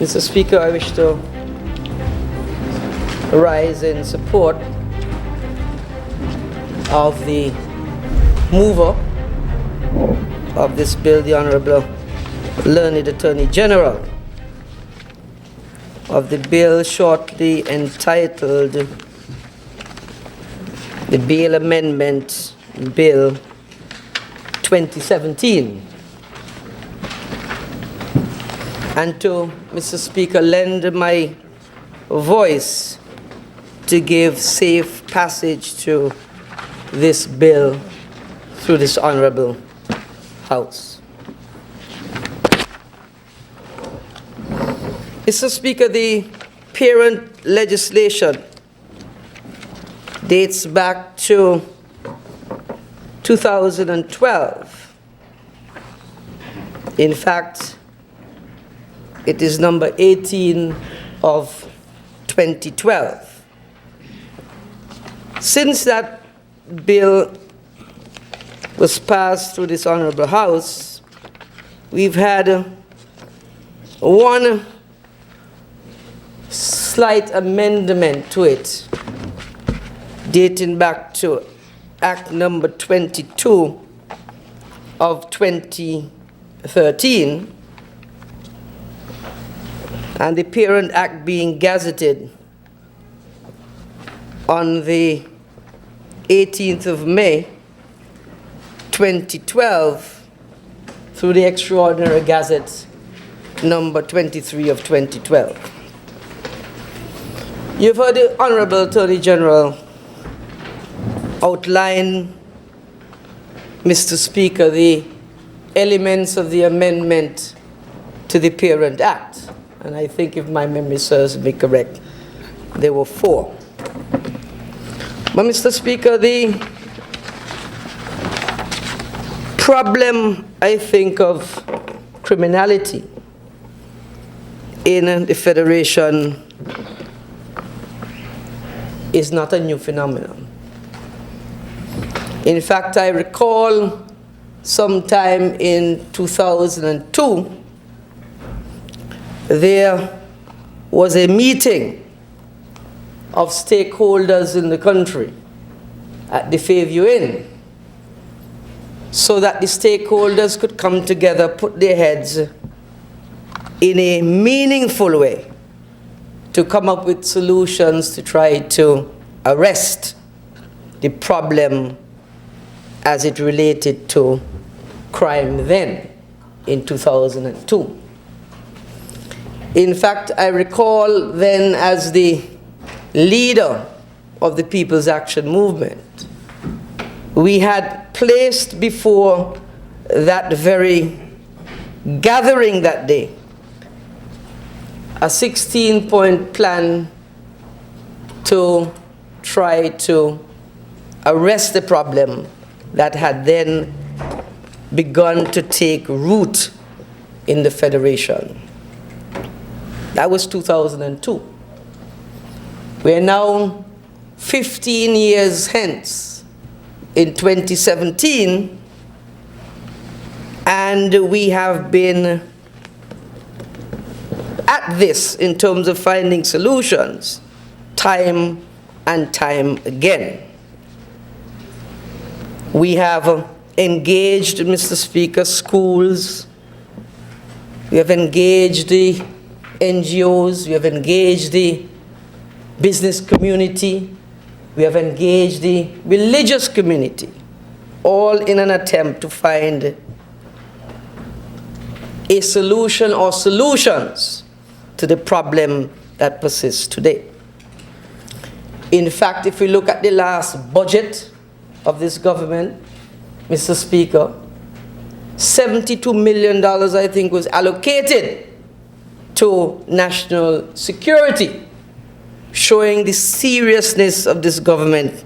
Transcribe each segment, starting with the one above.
Mr. Speaker, I wish to rise in support of the mover of this bill, the Honorable Learned Attorney General, of the bill shortly entitled the Bail Amendment Bill 2017. And to, Mr. Speaker, lend my voice to give safe passage to this bill through this honorable House. Mr. Speaker, the parent legislation dates back to 2012. In fact, it is number 18 of 2012. Since that bill was passed through this honorable House, we've had one slight amendment to it, dating back to Act number 22 of 2013, and the Parent Act being gazetted on the 18th of May 2012 through the Extraordinary Gazette number 23 of 2012. You've heard the Honorable Attorney General outline, Mr. Speaker, the elements of the amendment to the Parent Act. And I think, if my memory serves me correct, there were 4. But, Mr. Speaker, the problem, I think, of criminality in the Federation is not a new phenomenon. In fact, I recall sometime in 2002, there was a meeting of stakeholders in the country at the Fairview Inn, so that the stakeholders could come together, put their heads in a meaningful way to come up with solutions to try to arrest the problem as it related to crime then in 2002. In fact, I recall then, as the leader of the People's Action Movement, we had placed before that very gathering that day a 16-point plan to try to arrest the problem that had then begun to take root in the Federation. That was 2002. We are now 15 years hence in 2017, and we have been at this in terms of finding solutions time and time again. We have engaged, Mr. Speaker, schools. We have engaged the NGOs. We have engaged the business community. We have engaged the religious community, all in an attempt to find a solution or solutions to the problem that persists today. In fact, if we look at the last budget of this government, Mr. Speaker, $72 million, I think, was allocated to national security, showing the seriousness of this government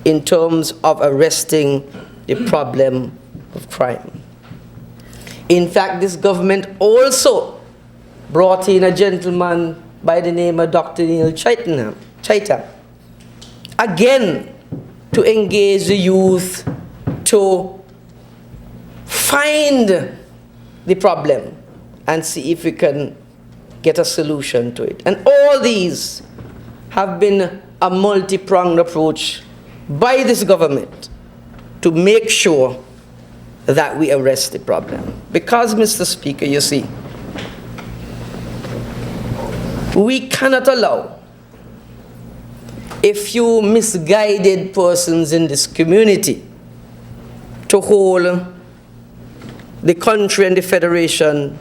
in terms of arresting the problem of crime. In fact, this government also brought in a gentleman by the name of Dr. Neil Chaitham, again to engage the youth to find the problem and see if we can get a solution to it. And all these have been a multi-pronged approach by this government to make sure that we arrest the problem. Because, Mr. Speaker, you see, we cannot allow a few misguided persons in this community to hold the country and the Federation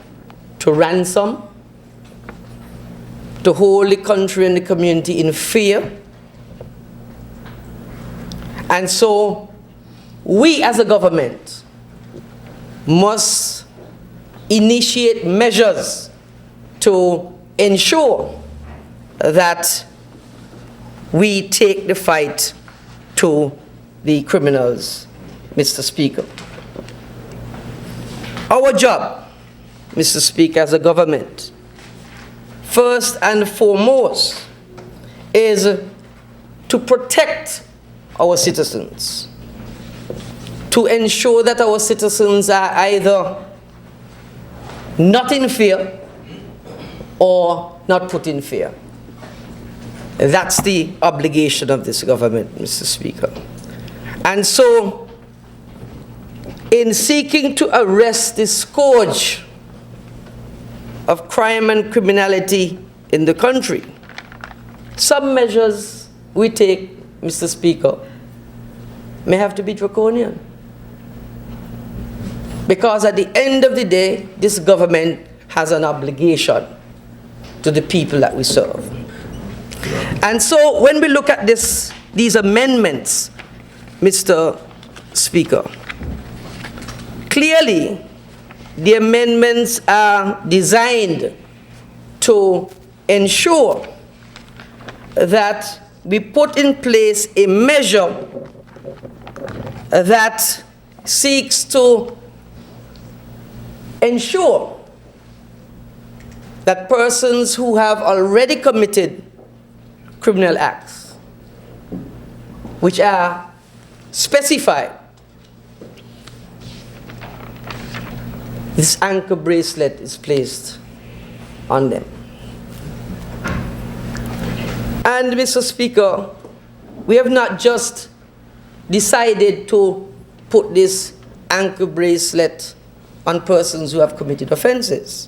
to ransom, to hold the country and the community in fear. And so we as a government must initiate measures to ensure that we take the fight to the criminals, Mr. Speaker. Our job, Mr. Speaker, as a government, first and foremost, is to protect our citizens, to ensure that our citizens are either not in fear or not put in fear. That's the obligation of this government, Mr. Speaker. And so, in seeking to arrest the scourge of crime and criminality in the country, some measures we take, Mr. Speaker, may have to be draconian. Because at the end of the day, this government has an obligation to the people that we serve. And so when we look at these amendments, Mr. Speaker, clearly the amendments are designed to ensure that we put in place a measure that seeks to ensure that persons who have already committed criminal acts, which are specified, this anchor bracelet is placed on them. And, Mr. Speaker, we have not just decided to put this anchor bracelet on persons who have committed offenses.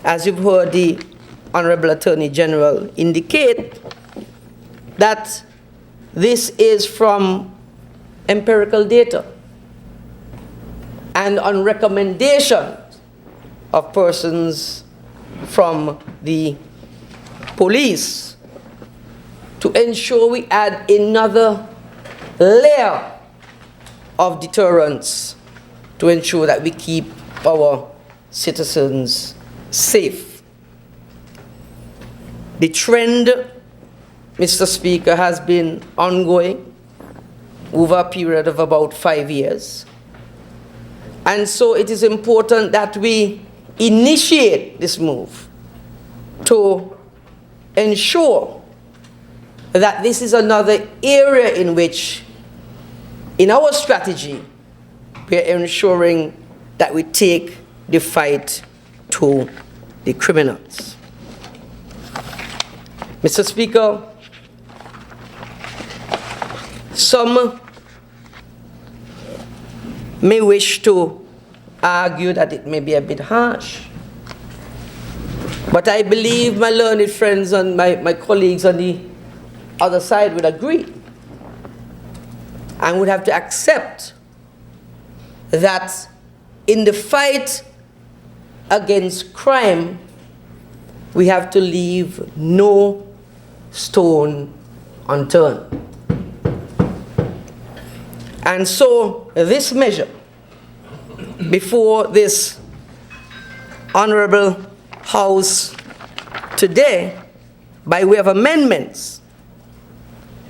As you've heard the Honorable Attorney General indicate, that this is from empirical data and on recommendation of persons from the police, to ensure we add another layer of deterrence to ensure that we keep our citizens safe. The trend, Mr. Speaker, has been ongoing over a period of about 5 years. And so it is important that we initiate this move to ensure that this is another area in which, in our strategy, we are ensuring that we take the fight to the criminals. Mr. Speaker, some may wish to argue that it may be a bit harsh. But I believe my learned friends and my colleagues on the other side would agree and would have to accept that in the fight against crime, we have to leave no stone unturned. And so this measure before this Honorable House today, by way of amendments,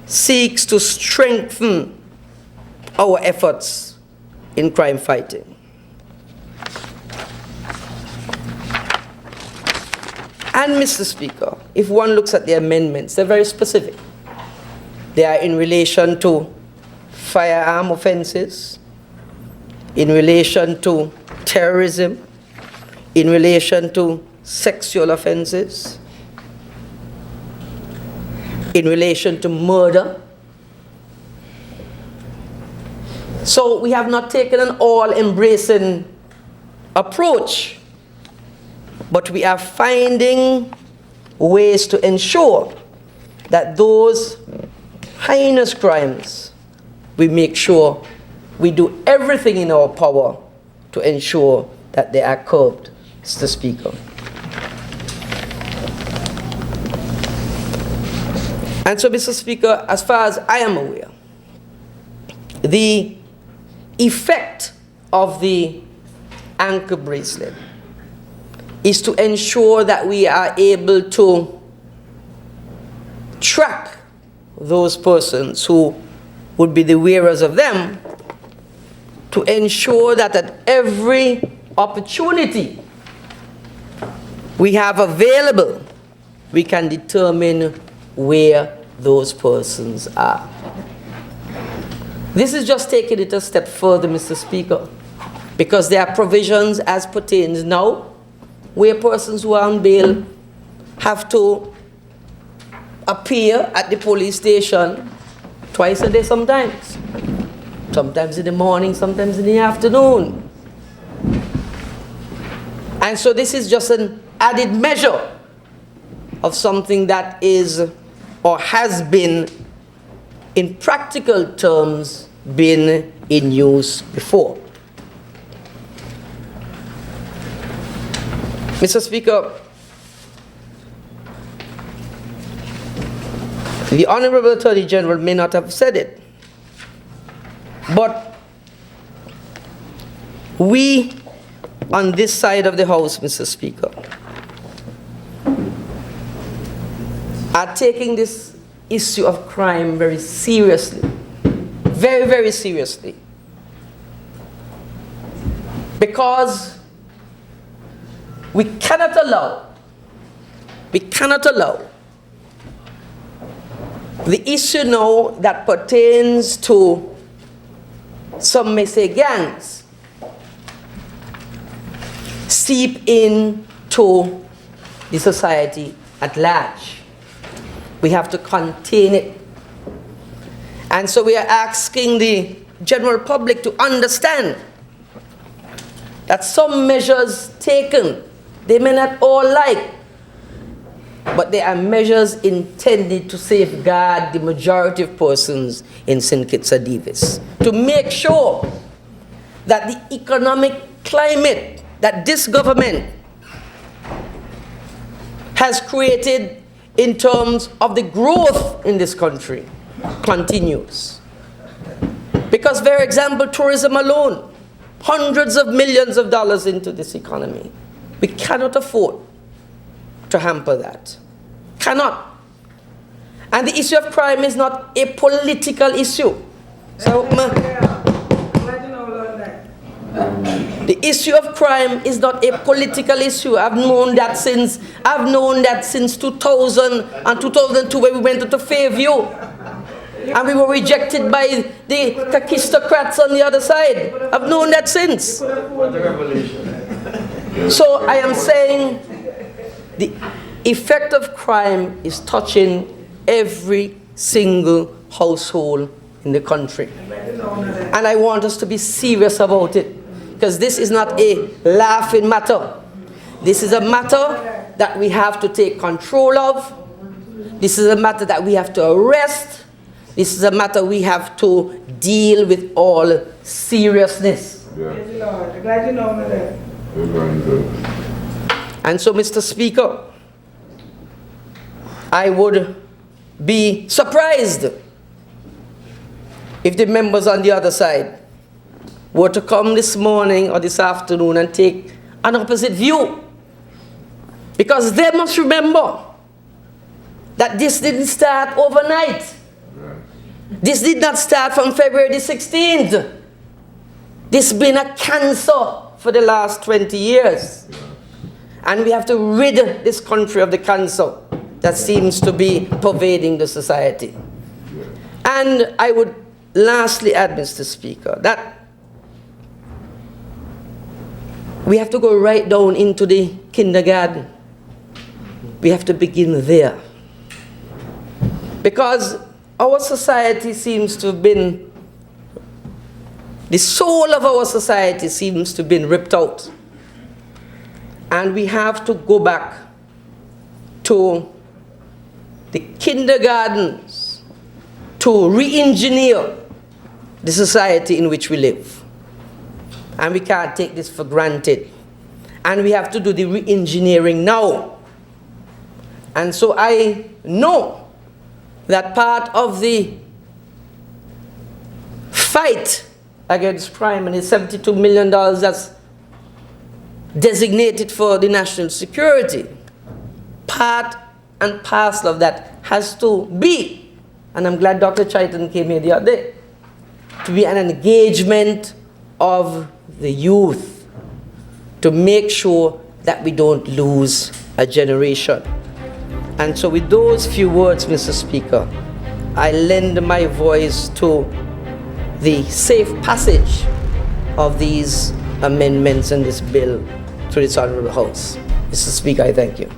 seeks to strengthen our efforts in crime fighting. And, Mr. Speaker, if one looks at the amendments, they're very specific. They are in relation to firearm offenses, in relation to terrorism, in relation to sexual offenses, in relation to murder. So we have not taken an all-embracing approach, but we are finding ways to ensure that those heinous crimes, we make sure we do everything in our power to ensure that they are curbed, Mr. Speaker. And so, Mr. Speaker, as far as I am aware, the effect of the anchor bracelet is to ensure that we are able to track those persons who would be the wearers of them, to ensure that at every opportunity we have available, we can determine where those persons are. This is just taking it a step further, Mr. Speaker, because there are provisions as pertains now where persons who are on bail have to appear at the police station twice a day sometimes. Sometimes in the morning, sometimes in the afternoon. And so this is just an added measure of something that is or has been, in practical terms, been in use before. Mr. Speaker, the Honorable Attorney General may not have said it, but we on this side of the House, Mr. Speaker, are taking this issue of crime very seriously. Very, very seriously. Because we cannot allow the issue now that pertains to, some may say, gangs, seep into the society at large. We have to contain it. And so we are asking the general public to understand that some measures taken, they may not all like, but they are measures intended to safeguard the majority of persons in St. Kitts and Nevis, to make sure that the economic climate that this government has created in terms of the growth in this country continues. Because, for example, tourism alone, hundreds of millions of dollars into this economy. We cannot afford to hamper that. Cannot. And the issue of crime is not a political issue. So, the issue of crime is not a political issue. I've known that since 2000 and 2002 when we went into Fairview. And we were rejected by the kakistocrats on the other side. I've known that since. So I am saying the effect of crime is touching every single household in the country. And I want us to be serious about it, because this is not a laughing matter. This is a matter that we have to take control of. This is a matter that we have to arrest. This is a matter we have to deal with all seriousness. And so, Mr. Speaker, I would be surprised if the members on the other side were to come this morning or this afternoon and take an opposite view. Because they must remember that this didn't start overnight. This did not start from February the 16th. This has been a cancer for the last 20 years. And we have to rid this country of the cancer that seems to be pervading the society. And I would lastly add, Mr. Speaker, that We have to go right down into the kindergarten. We have to begin there. Because our society seems to have been, the soul of our society seems to have been ripped out. And we have to go back to the kindergartens to re-engineer the society in which we live. And we can't take this for granted. And we have to do the re-engineering now. And so I know that part of the fight against crime and the $72 million that's designated for the national security, part and parcel of that has to be, and I'm glad Dr. Chaitan came here the other day, to be an engagement of the youth to make sure that we don't lose a generation. And so with those few words, Mr. Speaker, I lend my voice to the safe passage of these amendments in this bill to this Honorable House. Mr. Speaker, I thank you.